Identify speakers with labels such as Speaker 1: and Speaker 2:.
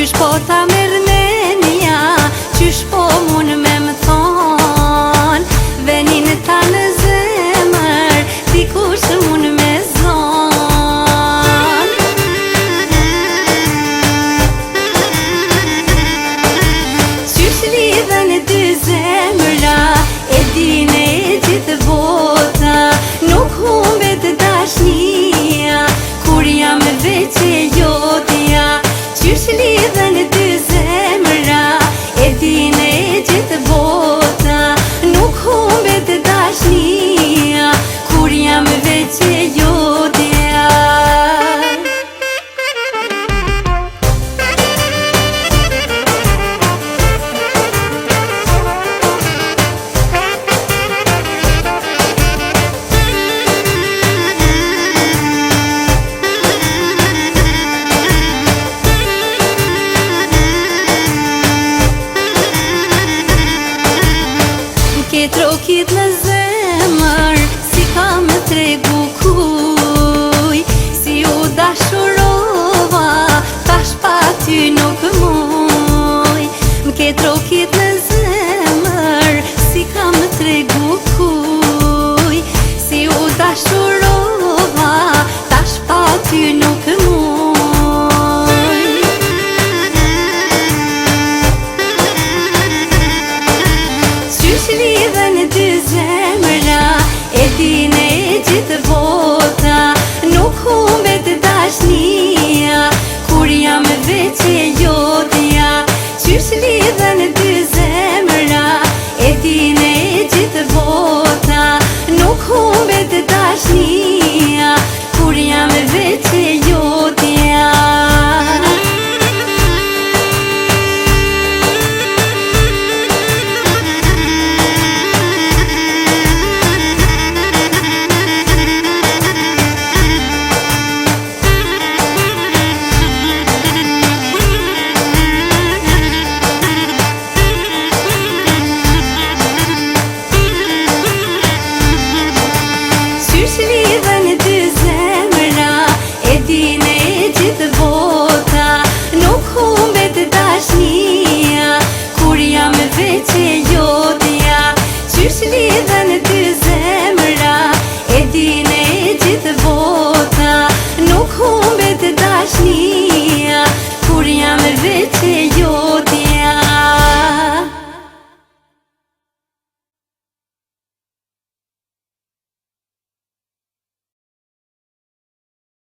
Speaker 1: Qysh po ta mërmenja, qysh po mun me më thon, venin ta në zemër, dikush mun me zon. Qysh lidhen dy zemra, e dine e gjithë bota, nuk humbet dashnia, kur jam veç e jotja. Qysh lidhen dy zemra, e dine e gjithë bota, nuk humbet dashnia, kur jam veç e jotja. Ke trokit në zemër, si ka më tregu kuj, si u dashurova, tash pa ty nuk muj. Ke trokit në zemër, si ka më tregu kuj, si u dashurova.